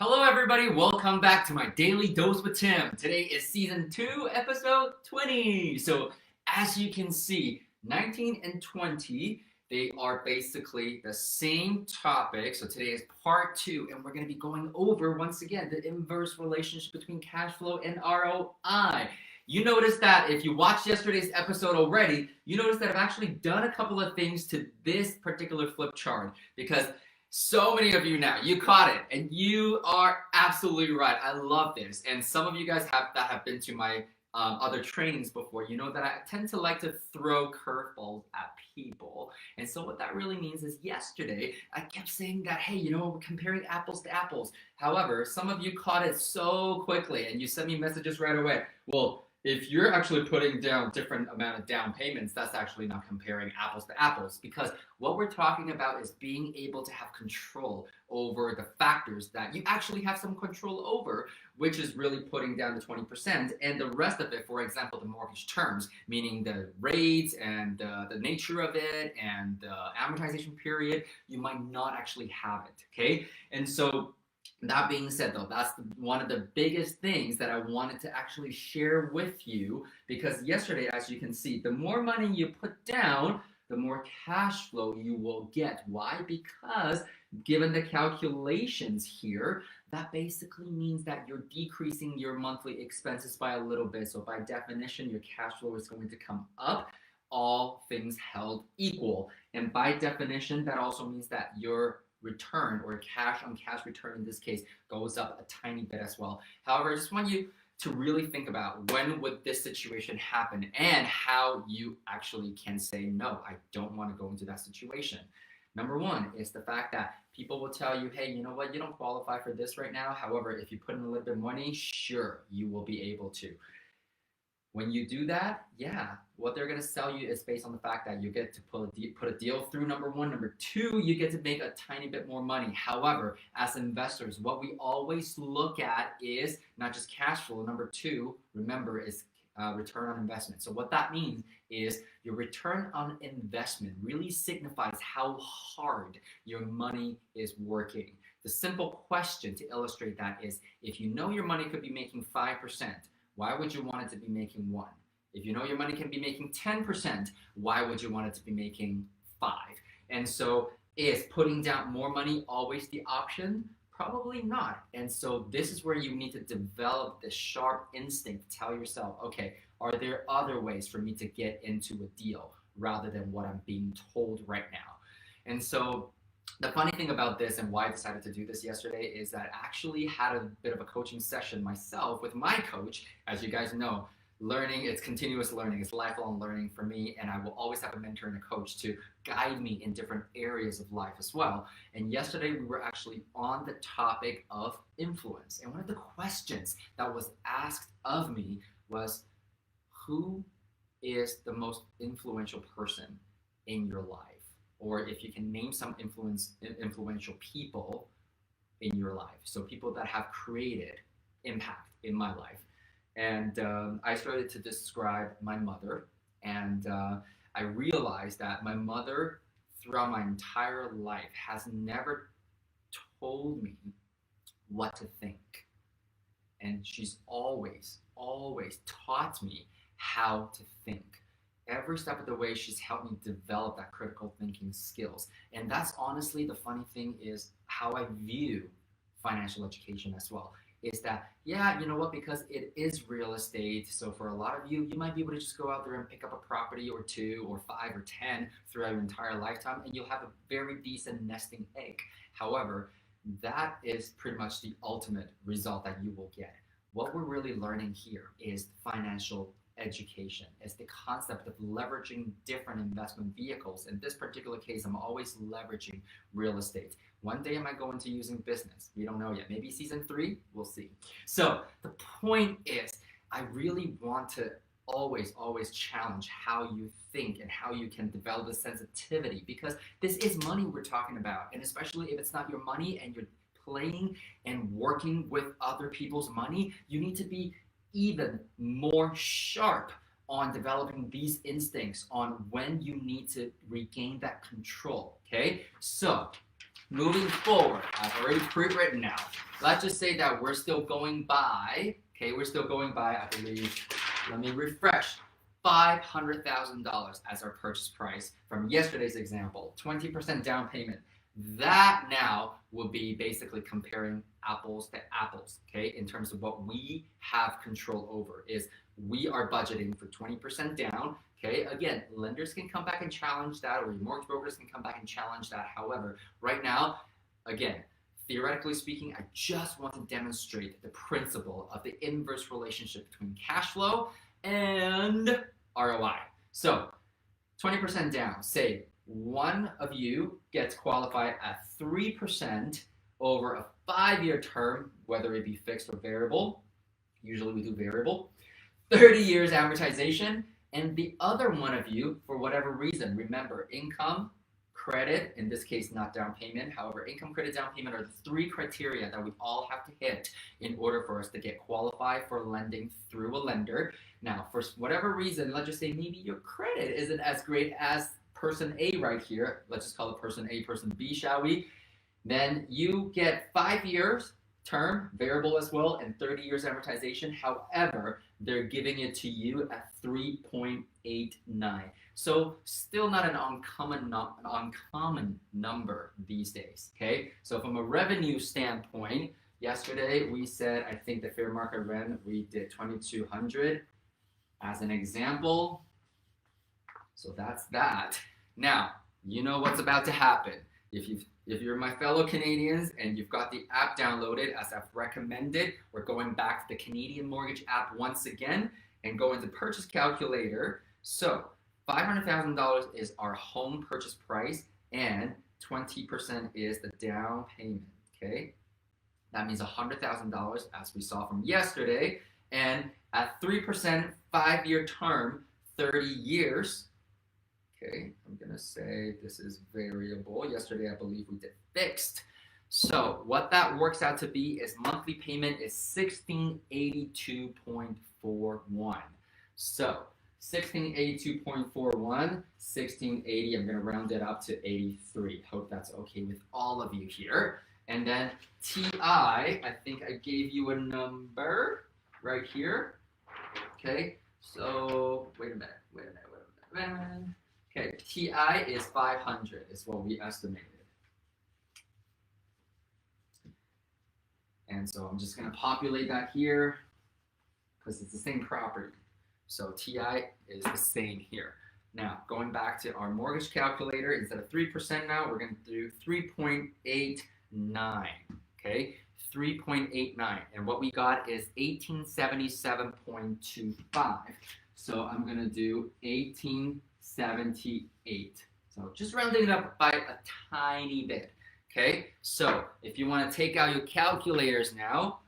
Hello, everybody. Welcome back to my Daily Dose with Tim. Today is season 2, episode 20. So, as you can see, 19 and 20, they are basically the same topic. So, today is part 2, and we're going to be going over once again the inverse relationship between cash flow and ROI. You notice that if you watched yesterday's episode already, you notice that I've actually done a couple of things to this particular flip chart because so many of you now, you caught it, and you are absolutely right. I love this, and some of you guys have been to my other trainings before. You know that I tend to like to throw curveballs at people, and so what that really means is yesterday I kept saying that, hey, we're comparing apples to apples. However, some of you caught it so quickly, and you sent me messages right away. Well, if you're actually putting down different amount of down payments, that's actually not comparing apples to apples, because what we're talking about is being able to have control over the factors that you actually have some control over, which is really putting down the 20%, and the rest of it, for example, the mortgage terms, meaning the rates and the nature of it and the amortization period, you might not actually have it, okay? And so that being said, though, that's one of the biggest things that I wanted to actually share with you, because yesterday, as you can see, the more money you put down, the more cash flow you will get. Why? Because given the calculations here, that basically means that you're decreasing your monthly expenses by a little bit. So by definition, your cash flow is going to come up, all things held equal. And by definition, that also means that your return, or cash on cash return in this case, goes up a tiny bit as well. However, I just want you to really think about when would this situation happen and how you actually can say, no, I don't want to go into that situation. Number one is the fact that people will tell you, hey, you know what, you don't qualify for this right now. However, if you put in a little bit of money, sure, you will be able to. When you do that, yeah, what they're going to sell you is based on the fact that you get to put a deal through, number one. Number two, you get to make a tiny bit more money. However, as investors, what we always look at is not just cash flow. Number two, remember, is return on investment. So what that means is your return on investment really signifies how hard your money is working. The simple question to illustrate that is, if you know your money could be making 5%, why would you want it to be making 1? If you know your money can be making 10%, why would you want it to be making 5? And so is putting down more money always the option? Probably not. And so this is where you need to develop this sharp instinct to tell yourself, okay, are there other ways for me to get into a deal rather than what I'm being told right now? And so the funny thing about this, and why I decided to do this yesterday, is that I actually had a bit of a coaching session myself with my coach. As you guys know, learning, it's continuous learning, it's lifelong learning for me, and I will always have a mentor and a coach to guide me in different areas of life as well. And yesterday we were actually on the topic of influence, and one of the questions that was asked of me was, who is the most influential person in your life? Or if you can name some influential people in your life. So people that have created impact in my life. And I started to describe my mother, and I realized that my mother, throughout my entire life, has never told me what to think. And she's always taught me how to think. Every step of the way, she's helped me develop that critical thinking skills. And that's honestly the funny thing, is how I view financial education as well. Is that, yeah, you know what, because it is real estate, so for a lot of you, you might be able to just go out there and pick up a property or 2 or 5 or 10 throughout your entire lifetime, and you'll have a very decent nesting egg. However, that is pretty much the ultimate result that you will get. What we're really learning here is financial education, is the concept of leveraging different investment vehicles. In this particular case, I'm always leveraging real estate. One day I might go into using business. We don't know yet. Maybe season 3, we'll see. So the point is, I really want to always challenge how you think and how you can develop a sensitivity, because this is money we're talking about. And especially if it's not your money and you're playing and working with other people's money, you need to be even more sharp on developing these instincts on when you need to regain that control. Okay, so moving forward, I've already pre-written now. Let's just say that we're still going by, okay, I believe, let me refresh, $500,000 as our purchase price from yesterday's example, 20% down payment. That now will be basically comparing apples to apples, okay, in terms of what we have control over is we are budgeting for 20% down, okay. Again, lenders can come back and challenge that, or your mortgage brokers can come back and challenge that. However, right now, again, theoretically speaking, I just want to demonstrate the principle of the inverse relationship between cash flow and ROI. So 20% down, say one of you gets qualified at 3% over a 5-year term, whether it be fixed or variable. Usually we do variable. 30 years amortization, and the other one of you, for whatever reason, remember income, credit, in this case not down payment, however, income, credit, down payment are the 3 criteria that we all have to hit in order for us to get qualified for lending through a lender. Now, for whatever reason, let's just say maybe your credit isn't as great as person A right here, let's just call it person A, person B, shall we? Then you get 5 years term, variable as well, and 30 years amortization. However, they're giving it to you at 3.89. So still not an uncommon number these days, okay? So from a revenue standpoint, yesterday we said, I think the fair market rent, we did 2,200 as an example. So that's that. Now, you know what's about to happen. If you're my fellow Canadians and you've got the app downloaded as I've recommended, we're going back to the Canadian Mortgage app once again and go into purchase calculator. So $500,000 is our home purchase price and 20% is the down payment, okay? That means $100,000 as we saw from yesterday. And at 3%, 5-year term, 30 years, okay, I'm gonna say this is variable. Yesterday, I believe we did fixed. So what that works out to be is monthly payment is $1,682.41. So 1682.41, 1680, I'm gonna round it up to 83. Hope that's okay with all of you here. And then TI, I think I gave you a number right here. Okay, so wait a minute. Okay, TI is 500 is what we estimated. And so I'm just gonna populate that here because it's the same property. So TI is the same here. Now, going back to our mortgage calculator, instead of 3% now, we're gonna do 3.89, okay? 3.89, and what we got is 1877.25. So I'm gonna do 1878. So just rounding it up by a tiny bit, okay? So if you wanna take out your calculators now,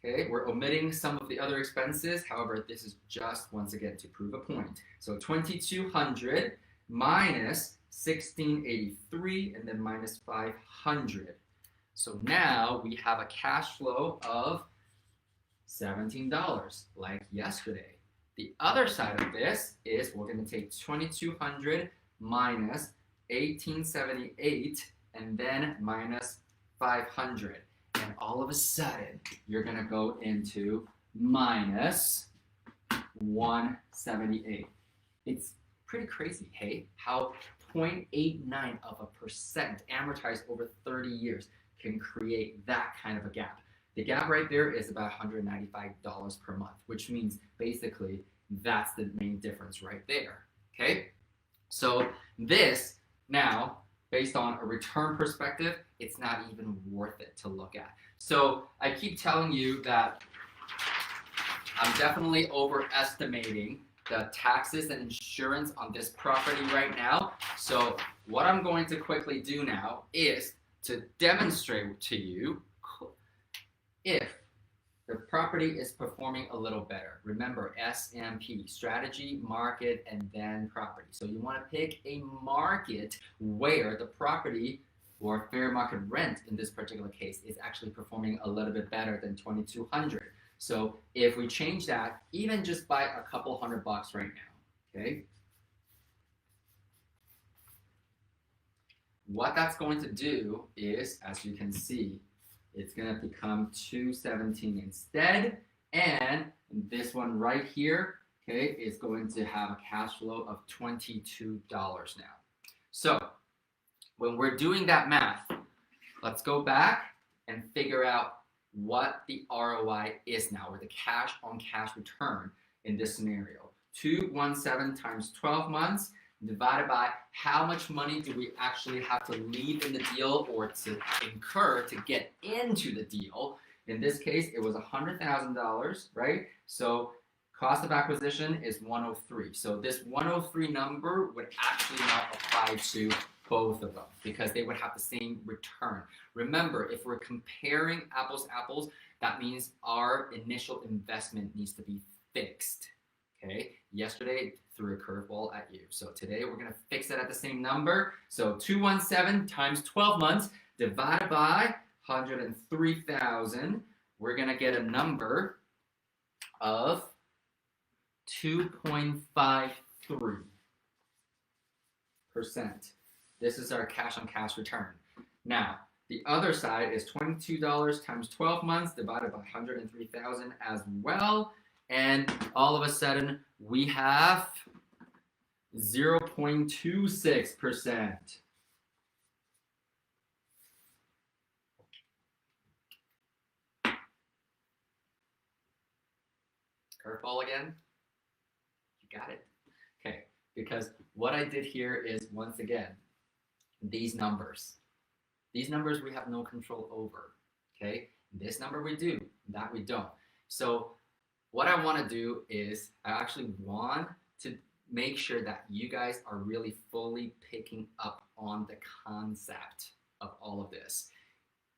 okay, we're omitting some of the other expenses. However, this is just, once again, to prove a point. So 2,200 minus 1683 and then minus 500. So now we have a cash flow of $17, like yesterday. The other side of this is we're going to take 2,200 minus 1878 and then minus 500. And all of a sudden, you're going to go into minus 178. It's pretty crazy, hey? How 0.89% amortized over 30 years can create that kind of a gap. The gap right there is about $195 per month, which means basically that's the main difference right there, okay? So this now, based on a return perspective, it's not even worth it to look at. So I keep telling you that I'm definitely overestimating the taxes and insurance on this property right now. So what I'm going to quickly do now is to demonstrate to you if the property is performing a little better. Remember, SMP, strategy, market, and then property. So you want to pick a market where the property or fair market rent in this particular case is actually performing a little bit better than 2,200. So if we change that, even just by a couple $100 right now, okay? what that's going to do is, as you can see, it's going to become 217 instead. And this one right here, okay, is going to have a cash flow of $22 now. So when we're doing that math, let's go back and figure out what the ROI is now, or the cash on cash return in this scenario. 217 times 12 months divided by how much money do we actually have to leave in the deal or to incur to get into the deal. In this case, it was $100,000, right? So cost of acquisition is 103. So this 103 number would actually not apply to both of them because they would have the same return. Remember, if we're comparing apples to apples, that means our initial investment needs to be fixed. Okay, yesterday threw a curveball at you. So today we're going to fix it at the same number. So 217 times 12 months divided by 103,000. We're going to get a number of 2.53%. This is our cash on cash return. Now, the other side is $22 times 12 months divided by 103,000 as well. And all of a sudden, we have 0.26%. Curveball again? You got it? Okay, because what I did here is, once again, these numbers. These numbers we have no control over, okay? This number we do, that we don't. So what I want to do is I actually want to make sure that you guys are really fully picking up on the concept of all of this,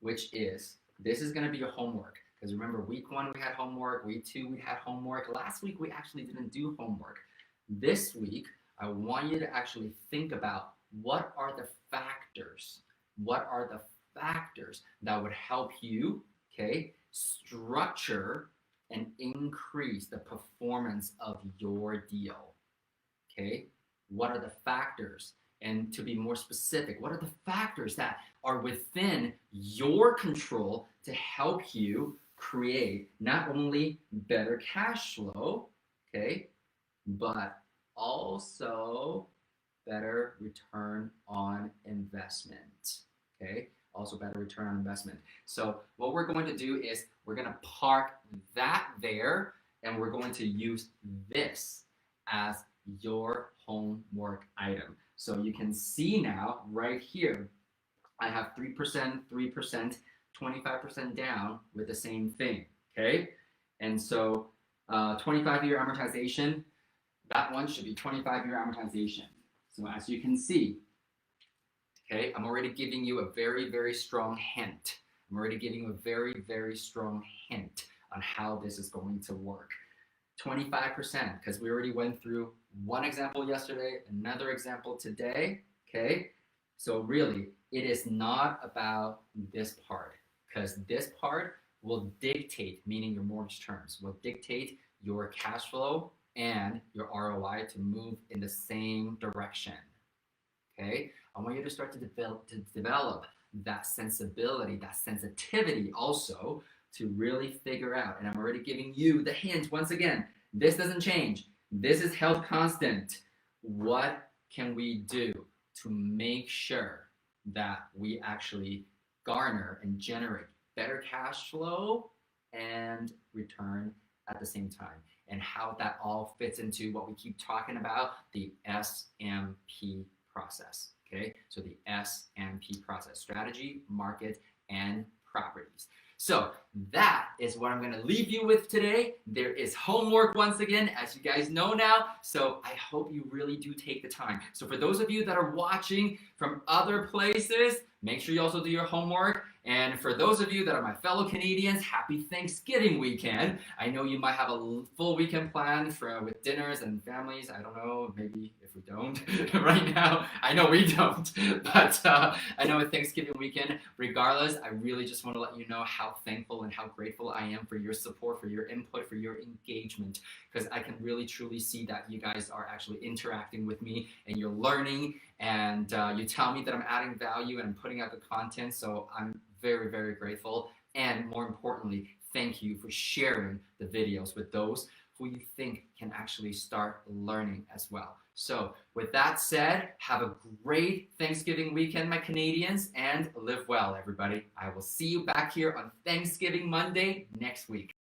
which is, this is going to be your homework. Because remember, week 1 we had homework, week 2 we had homework, last week we actually didn't do homework. This week, I want you to actually think about what are the factors that would help you, okay, structure and increase the performance of your deal, okay? What are the factors? And to be more specific, what are the factors that are within your control to help you create not only better cash flow, okay, but also better return on investment, okay? Also better return on investment. So what we're going to do is we're going to park that there, and we're going to use this as your homework item. So you can see now right here, I have 3%, 3%, 25% down with the same thing, okay? And so 25-year amortization, that one should be 25-year amortization. So as you can see, okay, I'm already giving you a very, very strong hint. I'm already giving you a very, very strong hint on how this is going to work. 25%, because we already went through one example yesterday, another example today, okay? So really, it is not about this part, because this part will dictate, meaning your mortgage terms, will dictate your cash flow and your ROI to move in the same direction, okay? I want you to start to develop that sensibility, that sensitivity also to really figure out, and I'm already giving you the hint once again, this doesn't change. This is held constant. What can we do to make sure that we actually garner and generate better cash flow and return at the same time? And how that all fits into what we keep talking about, the SMP process, okay? So the SMP process, strategy, market, and properties. So that is what I'm going to leave you with today. There is homework once again, as you guys know now. So I hope you really do take the time. So for those of you that are watching from other places, make sure you also do your homework. And for those of you that are my fellow Canadians, happy Thanksgiving weekend. I know you might have a full weekend planned with dinners and families. I don't know, maybe if if we don't right now. I know we don't, but I know it's Thanksgiving weekend. Regardless, I really just want to let you know how thankful and how grateful I am for your support, for your input, for your engagement, because I can really truly see that you guys are actually interacting with me and you're learning, and you tell me that I'm adding value and I'm putting out the content, so I'm very, very grateful. And more importantly, thank you for sharing the videos with those who you think can actually start learning as well. So with that said, have a great Thanksgiving weekend, my Canadians, and live well, everybody. I will see you back here on Thanksgiving Monday next week.